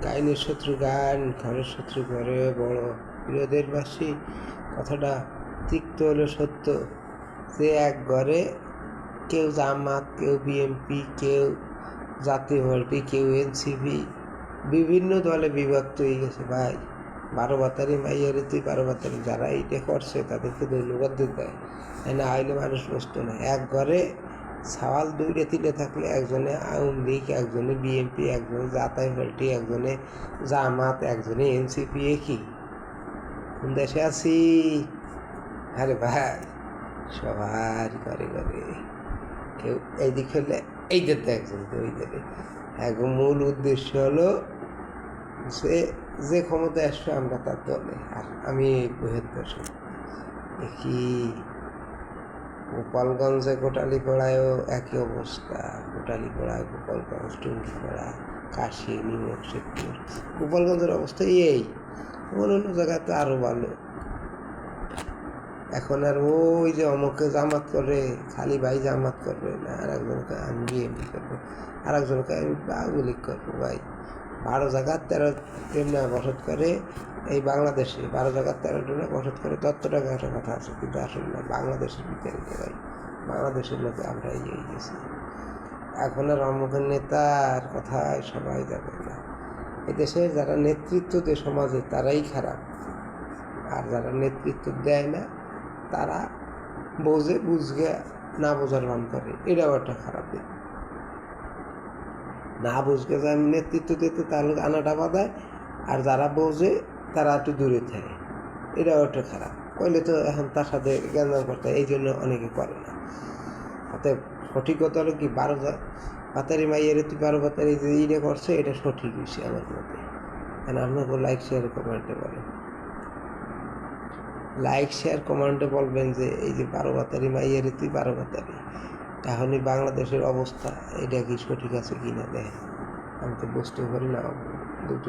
গাইনের শত্রু গান, ঘরের শত্রু ঘরে বড়। প্রিয় দেশবাসী, কথাটা তিক্ত হলে সত্য যে এক ঘরে কেউ জামাত, কেউ বিএনপি, কেউ জাতীয় পার্টি, কেউ এনসিপি, বিভিন্ন দলে বিভক্ত হয়ে গেছে ভাই। 12 ভাতারি মাইয়ারে তুই 12 ভাতারি, যারা এইটা করছে তাদেরকে ধন্যবাদ দিতে হয়। না হইলে মানুষ বসতো না। এক ঘরে সওয়াল 2-3 থাকলে একজনে আওয়ামী লীগ, একজনে বিএনপি, একজনে জাতীয় পার্টি, একজনে জামাত, একজনে এনসিপি। কি কোন দেশে আছি? আরে ভাই, সবার ঘরে ঘরে কেউ এইদিক হলে এইদের তো একজন, ওইদের এখন মূল উদ্দেশ্য হলো যে ক্ষমতায় আসবে আমরা তার দলে। আর আমি এই বৃহত্তর কি গোপালগঞ্জে কোটালীপাড়ায়ও একই অবস্থা। কোটালীপাড়া, গোপালগঞ্জ, টুঙ্গিপাড়া, কাশী, নিউইয়র্ক, শেরপুর, গোপালগঞ্জের অবস্থা এই। অন্য জায়গায় তো আরও ভালো। এখন আর ওই যে অমুকে জামাত করে, খালি ভাই জামাত করবে না, আর একজনকে আমি বিএনপি করবো, আর একজনকে আমি আওয়ামী লীগ করবো। ভাই 12 জায়গার 13 জন বসত করে এই বাংলাদেশে, 12 জায়গার 13 জনে বসত করে। তত্ত্বটাকে একটা কথা আছে, কিন্তু আসলে না। বাংলাদেশের ভিতরে ভাই, বাংলাদেশের লোকে আমরা এগিয়ে গেছি। এখন আর অমুকের নেতার কথায় সবাই যাবে না। এদেশে যারা নেতৃত্ব দেয় সমাজে তারাই খারাপ, আর যারা নেতৃত্ব দেয় না তারা বুঝগে না বোঝার ভান করে। এটাও একটা খারাপ দিক। না বুঝগে যে আমি নেতৃত্ব দিতে তাহলে আনাটা বাঁধায়, আর যারা বোঝে তারা একটু দূরে থাকে। এটাও একটা খারাপ। কইলে তো এখন তার সাথে জ্ঞান করতে, এই জন্য অনেকে করে না। অতএব সঠিক কথা হলো কি, 12 ভাতারি মাইয়ের 12 ভাতারি যে ইয়ে করছে, এটা সঠিক বিষয় আমার মতে। আপনাকে লাইক, শেয়ার, কমেন্টে বলেন। লাইক, শেয়ার, কমেন্টে বলবেন যে এই যে 12 ভাতারি মাইয়ের 12 ভাতারি, এখনই বাংলাদেশের অবস্থা এটা কি সঠিক আছে কিনা দেখেন। আমি তো বুঝতে পারি না, দুটো